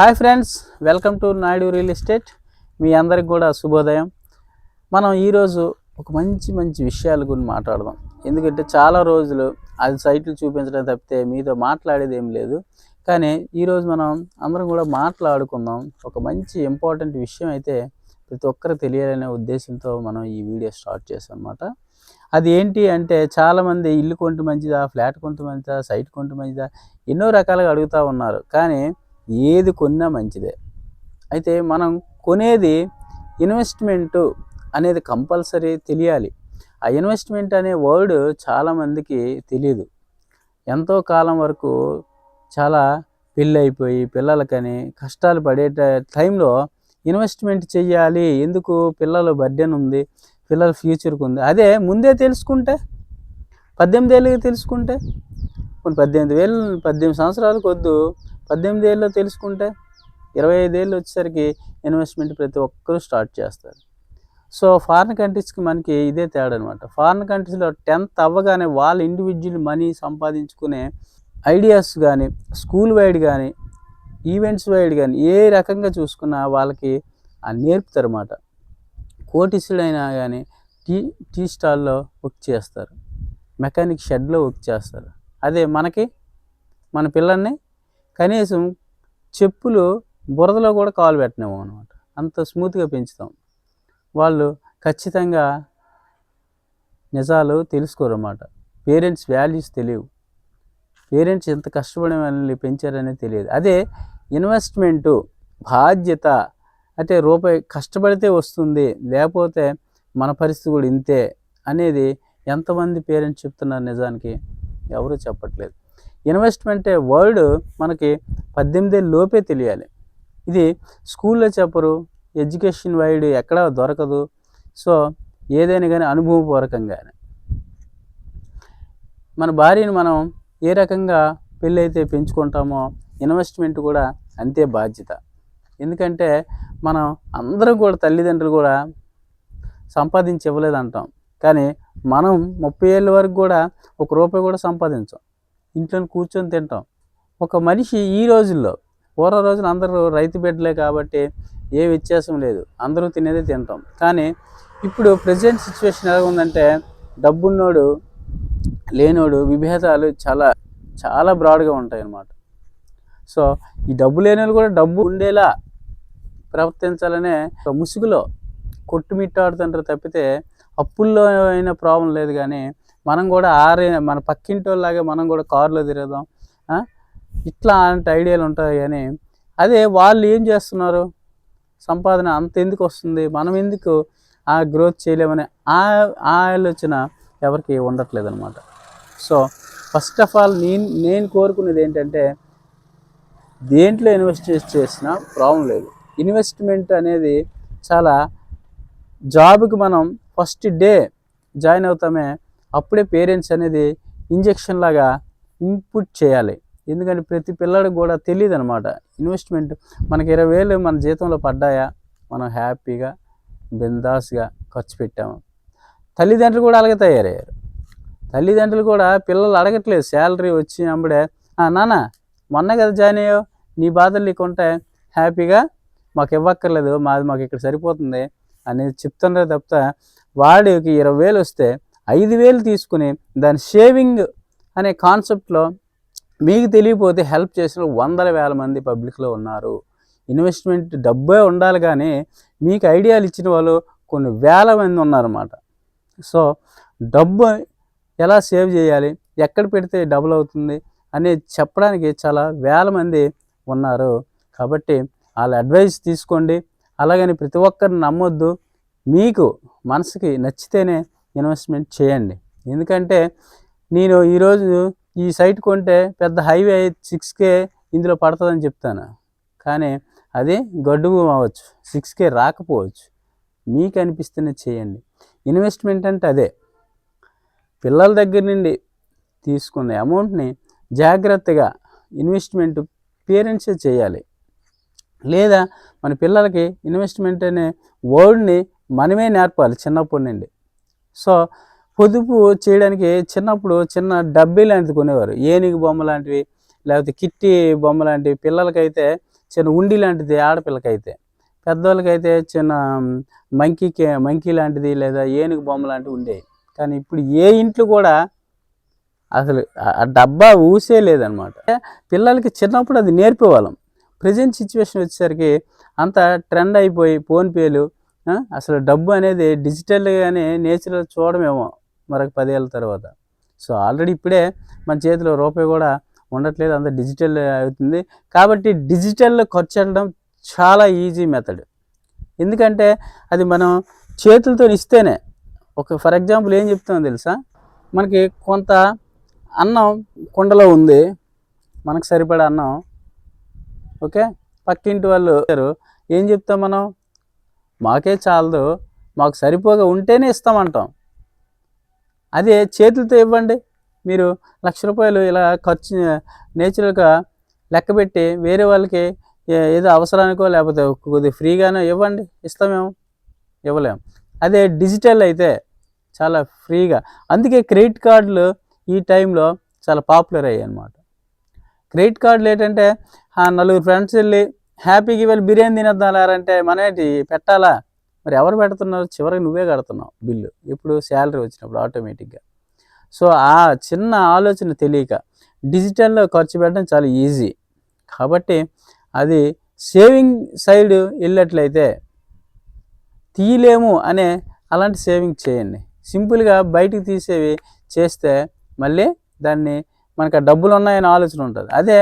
Hi friends, welcome to Naidu real estate. మీ అందరికి కూడా శుభోదయం. మనం ఈరోజు ఒక మంచి విషయాల గురించి మాట్లాడదాం. ఎందుకంటే చాలా రోజులు అది సైట్లు చూపించడం తప్పితే మీతో మాట్లాడేది ఏం లేదు. కానీ ఈరోజు మనం అందరం కూడా మాట్లాడుకుందాం. ఒక మంచి ఇంపార్టెంట్ విషయం అయితే ప్రతి ఒక్కరికి తెలియాలనే ఉద్దేశంతో మనం ఈ వీడియో స్టార్ట్ చేసాం అన్నమాట. అది ఏంటి అంటే, చాలామంది ఇల్లు కొంటే మంచిదా, ఫ్లాట్ కొంటే మంచిదా, సైట్ కొంటే మంచిదా, ఎన్నో రకాలుగా అడుగుతూ ఉన్నారు. కానీ ఏది కొన్నా మంచిదే. అయితే మనం కొనేది ఇన్వెస్ట్మెంటు అనేది కంపల్సరీ తెలియాలి. ఆ ఇన్వెస్ట్మెంట్ అనే వర్డ్ చాలామందికి తెలియదు. ఎంతో కాలం వరకు చాలా పెళ్ళి అయిపోయి పిల్లలకని కష్టాలు పడే టైంలో ఇన్వెస్ట్మెంట్ చెయ్యాలి, ఎందుకు పిల్లల బర్డెన్ ఉంది, పిల్లల ఫ్యూచర్కి ఉంది. అదే ముందే తెలుసుకుంటే, 18 ఏళ్ళకి తెలుసుకుంటే, కొన్ని 18 సంవత్సరాలకు వద్దు, 18 ఏళ్ళలో తెలుసుకుంటే 25 ఏళ్ళు వచ్చేసరికి ఇన్వెస్ట్మెంట్ ప్రతి ఒక్కరూ స్టార్ట్ చేస్తారు. సో ఫారిన్ కంట్రీస్కి మనకి ఇదే తేడా అనమాట. ఫారిన్ కంట్రీస్లో 10th అవ్వగానే వాళ్ళ ఇండివిజువల్ మనీ సంపాదించుకునే ఐడియాస్ కానీ, స్కూల్ వైడ్ కానీ, ఈవెంట్స్ వైడ్ కానీ ఏ రకంగా చూసుకున్నా వాళ్ళకి నేర్పుతారు అన్నమాట. కోటీసుడైనా కానీ టీ స్టాల్లో వర్క్ చేస్తారు, మెకానిక్ షెడ్లో వర్క్ చేస్తారు. అదే మన పిల్లల్ని కనీసం చెప్పులు బురదలో కూడా కాలు పెట్టినాము అనమాట. అంత స్మూత్గా పెంచుతాం. వాళ్ళు ఖచ్చితంగా నిజాలు తెలుసుకోరు అన్నమాట. పేరెంట్స్ వాల్యూస్ తెలియవు. పేరెంట్స్ ఎంత కష్టపడి వాళ్ళని పెంచారనేది తెలియదు. అదే ఇన్వెస్ట్మెంటు బాధ్యత అంటే రూపాయి కష్టపడితే వస్తుంది, లేకపోతే మన పరిస్థితి కూడా ఇంతే అనేది ఎంతమంది పేరెంట్స్ చెప్తున్నారు? నిజానికి ఎవరు చెప్పట్లేదు. ఇన్వెస్ట్మెంటే వర్డ్ మనకి 18 ఏళ్ళ లోపే తెలియాలి. ఇది స్కూల్లో చెప్పరు, ఎడ్యుకేషన్ వైడ్ ఎక్కడా దొరకదు. సో ఏదైనా కానీ అనుభవపూర్వకంగానే. మన భార్యను మనం ఏ రకంగా పెళ్ళి అయితే పెంచుకుంటామో ఇన్వెస్ట్మెంట్ కూడా అంతే బాధ్యత. ఎందుకంటే మనం అందరం కూడా తల్లిదండ్రులు కూడా సంపాదించి ఇవ్వలేదు అంటాం, కానీ మనం 30 ఏళ్ళ వరకు కూడా ఒక రూపాయి కూడా సంపాదించాం, ఇంట్లో కూర్చొని తింటాం. ఒక మనిషి ఈ రోజుల్లో, పూర్వ రోజులు అందరూ రైతు బిడ్డలే కాబట్టి ఏ వ్యత్యాసం లేదు, అందరూ తినేదే తింటాం. కానీ ఇప్పుడు ప్రజెంట్ సిచ్యువేషన్ ఎలా ఉందంటే, డబ్బున్నోడు లేనోడు విభేదాలు చాలా బ్రాడ్గా ఉంటాయి అన్నమాట. సో ఈ డబ్బు లేని వాళ్ళు కూడా డబ్బు ఉండేలా ప్రవర్తించాలనే ఒక ముసుగులో కొట్టుమిట్టాడుతుంటారు తప్పితే అప్పుల్లో అయినా ప్రాబ్లం లేదు. కానీ మనం కూడా మన పక్కింటి వాళ్ళలాగా మనం కూడా కారులో తిరగదాం, ఇట్లా అంటే ఐడియాలు ఉంటాయి. కానీ అదే వాళ్ళు ఏం చేస్తున్నారు, సంపాదన అంత ఎందుకు వస్తుంది, మనం ఎందుకు ఆ గ్రోత్ చేయలేమని ఆలోచన ఎవరికి ఉండట్లేదు అనమాట. సో ఫస్ట్ ఆఫ్ ఆల్ నేను కోరుకునేది ఏంటంటే, దేంట్లో ఇన్వెస్ట్ చేసినా ప్రాబ్లం లేదు. ఇన్వెస్ట్మెంట్ అనేది చాలా జాబ్కి మనం ఫస్ట్ డే జాయిన్ అవుతామే, అప్పుడే పేరెంట్స్ అనేది ఇంజెక్షన్ లాగా ఇన్పుట్ చేయాలి. ఎందుకంటే ప్రతి పిల్లడికి కూడా తెలియదు అనమాట ఇన్వెస్ట్మెంట్. మనకి 20,000 మన జీతంలో పడ్డాయా, మనం హ్యాపీగా బిందాస్గా ఖర్చు పెట్టాము. తల్లిదండ్రులు కూడా అలాగే తయారయ్యారు. తల్లిదండ్రులు కూడా పిల్లలు అడగట్లేదు. శాలరీ వచ్చి అప్పుడే, నాన్న మొన్న కదా జాయిన్ అయ్యావు, నీ బాధలు నీకు ఉంటాయి, హ్యాపీగా మాకు ఇవ్వక్కర్లేదు, మాకు ఇక్కడ సరిపోతుంది అనేది చెప్తున్నారు తప్ప, వాడికి 20,000 వస్తే 5,000 తీసుకుని దాని సేవింగ్ అనే కాన్సెప్ట్లో మీకు తెలియకపోతే హెల్ప్ చేసిన 100,000 మంది పబ్లిక్లో ఉన్నారు. ఇన్వెస్ట్మెంట్ డబ్బే ఉండాలి, కానీ మీకు ఐడియాలు ఇచ్చిన వాళ్ళు కొన్ని వేల మంది ఉన్నారన్నమాట. సో డబ్బు ఎలా సేవ్ చేయాలి, ఎక్కడ పెడితే డబుల్ అవుతుంది అనేది చెప్పడానికి చాలా వేల మంది ఉన్నారు. కాబట్టి వాళ్ళ అడ్వైస్ తీసుకోండి. అలాగని ప్రతి ఒక్కరిని నమ్మొద్దు. మీకు మనసుకి నచ్చితేనే ఇన్వెస్ట్మెంట్ చేయండి. ఎందుకంటే నేను ఈరోజు ఈ సైట్ కొంటే పెద్ద హైవే 6K ఇందులో పడుతుందని చెప్తాను, కానీ అది గడువు అవ్వచ్చు, 6K రాకపోవచ్చు. మీకు అనిపిస్తేనే చేయండి. ఇన్వెస్ట్మెంట్ అంటే అదే, పిల్లల దగ్గర నుండి తీసుకునే అమౌంట్ని జాగ్రత్తగా ఇన్వెస్ట్మెంట్ పేరెంట్సే చేయాలి. లేదా మన పిల్లలకి ఇన్వెస్ట్మెంట్ అనే వర్డ్ని మనమే నేర్పాలి చిన్నప్పటి నుండి. సో పొదుపు చేయడానికి చిన్నప్పుడు చిన్న డబ్బీ లాంటిది కొనేవారు, ఏనుగు బొమ్మ లాంటివి, లేకపోతే కిట్టి బొమ్మ లాంటివి. పిల్లలకైతే చిన్న ఉండి లాంటిది ఆడపిల్లకైతే. పెద్దోళ్ళకైతే చిన్న మంకీ లాంటిది లేదా ఏనుగు బొమ్మ లాంటివి ఉండేవి. కానీ ఇప్పుడు ఏ ఇంట్లో కూడా అసలు ఆ డబ్బా ఊసే లేదనమాట. పిల్లలకి చిన్నప్పుడు అది నేర్పేవాళ్ళం. ప్రెజెంట్ సిచ్యువేషన్ వచ్చేసరికి అంత ట్రెండ్ అయిపోయి ఫోన్‌పేలు, అసలు డబ్బు అనేది డిజిటల్‌గానే నేచర్‌గా చూడమేమో మరొక 10 ఏళ్ల తర్వాత. సో, ఆల్రెడీ ఇప్పుడే మన చేతిలో రూపాయి కూడా ఉండట్లేదు. అంతా డిజిటల్ అవుతుంది. కాబట్టి డిజిటల్‌లో ఖర్చెట్టడం చాలా ఈజీ మెథడ్. ఎందుకంటే అది మనం చేతులతోని ఇస్తేనే. ఫర్ ఎగ్జాంపుల్ ఏం చెప్తానో తెలుసా? మనకి కొంత అన్నం కుండలో ఉంది. మనకు సరిపడా అన్నం. ఓకే. పక్కింటి వాళ్ళు ఏం చెప్తాం మనం? మాకే చాలదు, మాకు సరిపోగా ఉంటేనే ఇస్తామంటాం. అదే చేతులతో ఇవ్వండి. మీరు రూ. 1,00,000 ఇలా ఖర్చు నేచురల్‌గా లెక్కబెట్టి వేరే వాళ్ళకి ఏదో అవసరానికో లేకపోతే కొద్దిగా ఫ్రీగానో ఇవ్వండి. ఇస్తామేమో? ఇవ్వలేము. అదే డిజిటల్ అయితే చాలా ఫ్రీగా. అందుకే క్రెడిట్ కార్డులు ఈ టైంలో చాలా పాపులర్ అయ్యాయన్నమాట. క్రెడిట్ కార్డులు ఏంటంటే నలుగురు ఫ్రెండ్స్ వెళ్ళి హ్యాపీగా ఇవాళ బిర్యానీ తినేద్దాం లేరంటే మనమేంటి పెట్టాలా? మరి ఎవరు పెడుతున్నారు? చివరికి నువ్వే కడుతున్నావు బిల్లు. ఎప్పుడు శాలరీ వచ్చినప్పుడు ఆటోమేటిక్‌గా. సో, ఆ చిన్న ఆలోచన తెలియక డిజిటల్‌లో ఖర్చు పెట్టడం చాలా ఈజీ. కాబట్టి అది సేవింగ్ సైడ్ వెళ్ళినట్లయితే తీయలేము అనే అలాంటి సేవింగ్ చేయండి. సింపుల్‌గా బయటికి తీసేవి చేస్తే మళ్ళీ దాన్ని మనకు ఆ డబ్బులు ఉన్నాయనే ఆలోచన ఉంటుంది. అదే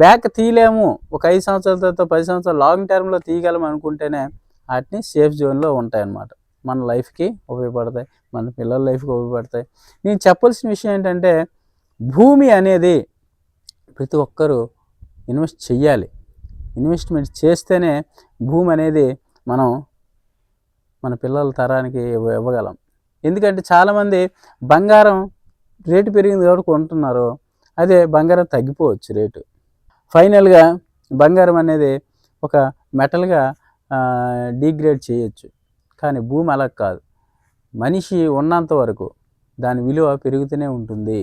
బ్యాక్ తీయలేము, ఒక 5 సంవత్సరాల తర్వాత 10 సంవత్సరాలు లాంగ్ టర్మ్‌లో తీయగలం అనుకుంటేనే వాటిని సేఫ్ జోన్‌లో ఉంటాయన్నమాట. మన లైఫ్‌కి ఉపయోగపడతాయి, మన పిల్లల లైఫ్‌కి ఉపయోగపడతాయి. నేను చెప్పాల్సిన విషయం ఏంటంటే భూమి అనేది ప్రతి ఒక్కరూ ఇన్వెస్ట్ చెయ్యాలి. ఇన్వెస్ట్మెంట్ చేస్తేనే భూమి అనేది మనం మన పిల్లల తరానికి ఇవ్వగలం. ఎందుకంటే చాలామంది బంగారం రేటు పెరిగింది కాబట్టి కొంటున్నారు. అదే బంగారం తగ్గిపోవచ్చు రేటు. ఫైనల్‌గా బంగారం అనేది ఒక మెటల్‌గా డిగ్రేడ్ చేయొచ్చు. కానీ భూమి అలా కాదు. మనిషి ఉన్నంత వరకు దాని విలువ పెరుగుతూనే ఉంటుంది.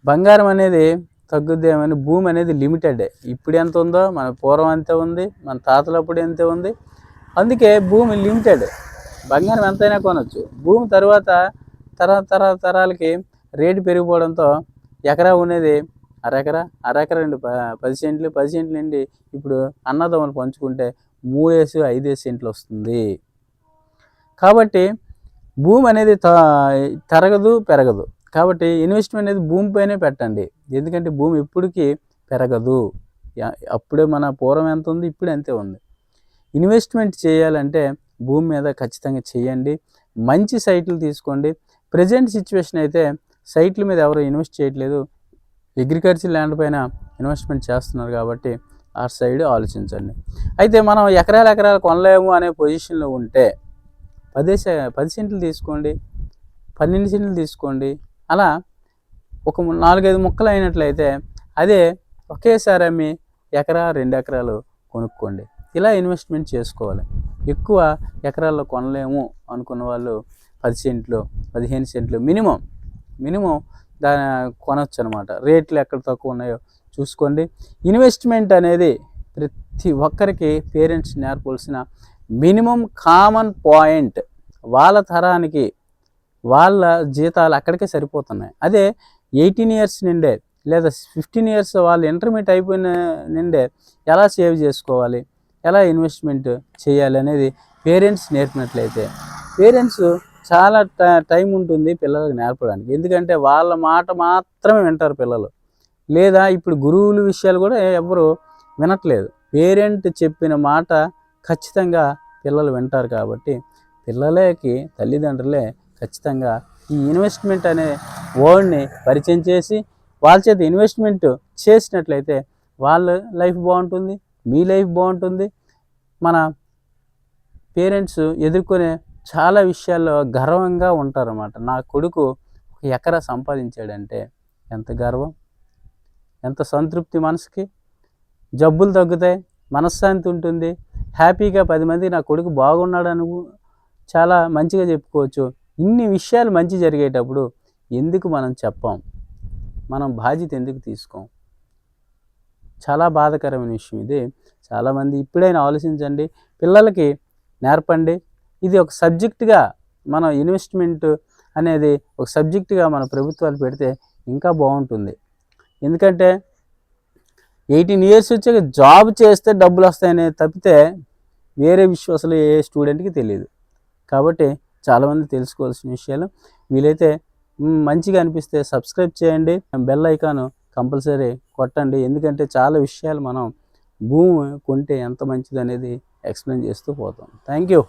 బంగారం అనేది తగ్గుద్దేమని, భూమి అనేది లిమిటెడే. ఇప్పుడు ఎంత ఉందో మన పూర్వం అంతే ఉంది, మన తాతలప్పుడు అంతే ఉంది. అందుకే భూమి లిమిటెడ్. బంగారం ఎంతైనా కొనొచ్చు. భూమి తర్వాత తరాలకి రేటు పెరిగిపోవడంతో ఎకరా ఉండేది అరెకరా, అరెకరా నుండి 10 సెంట్లు, 10 సెంట్ల నుండి ఇప్పుడు అన్నదమ్ములు పంచుకుంటే 3 5 సెంట్లు వస్తుంది. కాబట్టి భూమి అనేది తరగదు, పెరగదు. కాబట్టి ఇన్వెస్ట్మెంట్ అనేది భూమిపైనే పెట్టండి. ఎందుకంటే భూమి ఎప్పటికీ పెరగదు. అప్పుడే మన పూర్వం ఎంత ఉంది, ఇప్పుడు అంతే ఉంది. ఇన్వెస్ట్మెంట్ చేయాలంటే భూమి మీద ఖచ్చితంగా చేయండి. మంచి సైట్లు తీసుకోండి. ప్రెజెంట్ సిచ్యువేషన్ అయితే సైట్ల మీద ఎవరు ఇన్వెస్ట్ చేయట్లేదు. అగ్రికల్చర్ ల్యాండ్ పైన ఇన్వెస్ట్మెంట్ చేస్తున్నారు కాబట్టి ఆ సైడ్ ఆలోచించండి. అయితే మనం ఎకరాలు కొనలేము అనే పొజిషన్లో ఉంటే 10 సెంట్లు తీసుకోండి, 12 సెంట్లు తీసుకోండి. అలా ఒక 4-5 ముక్కలు అయినట్లయితే అదే ఒకేసారి అమ్మి ఎకరా 2 ఎకరాలు కొనుక్కోండి. ఇలా ఇన్వెస్ట్మెంట్ చేసుకోవాలి. ఎక్కువ ఎకరాల్లో కొనలేము అనుకున్న వాళ్ళు 10 సెంట్లు, 15 సెంట్లు మినిమం దాని కొనొచ్చు అనమాట. రేట్లు ఎక్కడ తక్కువ ఉన్నాయో చూసుకోండి. ఇన్వెస్ట్మెంట్ అనేది ప్రతి ఒక్కరికి పేరెంట్స్ నేర్పాల్సిన మినిమం కామన్ పాయింట్. వాళ్ళ తరానికి వాళ్ళ జీతాలు అక్కడికే సరిపోతున్నాయి. అదే 18 ఇయర్స్ నిండే లేదా 15 ఇయర్స్ వాళ్ళు ఇంటర్మీడియట్ అయిపోయిన నిండే ఎలా సేవ్ చేసుకోవాలి, ఎలా ఇన్వెస్ట్మెంట్ చేయాలి అనేది పేరెంట్స్ నేర్పినట్లయితే పేరెంట్స్ చాలా టైం ఉంటుంది పిల్లలకు నేర్పడానికి. ఎందుకంటే వాళ్ళ మాట మాత్రమే వింటారు పిల్లలు. లేదా ఇప్పుడు గురువుల విషయాలు కూడా ఎవరు వినట్లేదు. పేరెంట్ చెప్పిన మాట ఖచ్చితంగా పిల్లలు వింటారు. కాబట్టి పిల్లలకి తల్లిదండ్రులే ఖచ్చితంగా ఈ ఇన్వెస్ట్మెంట్ అనే వర్డ్ని పరిచయం చేసి వాళ్ళ చేత ఇన్వెస్ట్మెంట్ చేసినట్లయితే వాళ్ళ లైఫ్ బాగుంటుంది, మీ లైఫ్ బాగుంటుంది. మన పేరెంట్స్ ఎదుర్కొనే చాలా విషయాల్లో గర్వంగా ఉంటారన్నమాట. నా కొడుకు 1 ఎకరా సంపాదించాడంటే ఎంత గర్వం, ఎంత సంతృప్తి మనసుకి. జబ్బులు తగ్గుతాయి, మనశ్శాంతి ఉంటుంది, హ్యాపీగా 10 మంది నా కొడుకు బాగున్నాడని చాలా మంచిగా చెప్పుకోవచ్చు. ఇన్ని విషయాలు మంచి జరిగేటప్పుడు ఎందుకు మనం చెప్పం? మనం బాధ్యత ఎందుకు తీసుకోం? చాలా బాధాకరమైన విషయం ఇది. చాలామంది ఇప్పుడైనా ఆలోచించండి, పిల్లలకి నేర్పండి. ఇది ఒక సబ్జెక్ట్‌గా మనం ఇన్వెస్ట్‌మెంట్ అనేది ఒక సబ్జెక్ట్‌గా మన ప్రభుత్వాలు పెడితే ఇంకా బాగుంటుంది. ఎందుకంటే 18 ఇయర్స్ వచ్చాక జాబ్ చేస్తే డబ్బులొస్తాయనే తప్పితే వేరే విషయం అసలు ఏ స్టూడెంట్‌కి తెలీదు. కాబట్టి చాలామంది తెలుసుకోవాల్సిన విషయాలు. వీలైతే మంచిగా అనిపిస్తే సబ్స్క్రైబ్ చేయండి. బెల్ ఐకాన్ కంపల్సరీ కొట్టండి. ఎందుకంటే చాలా విషయాలు మనం భూమి కొంటే ఎంత మంచిదనేది ఎక్స్‌ప్లెయిన్ చేస్తూ పోతాం. Thank you.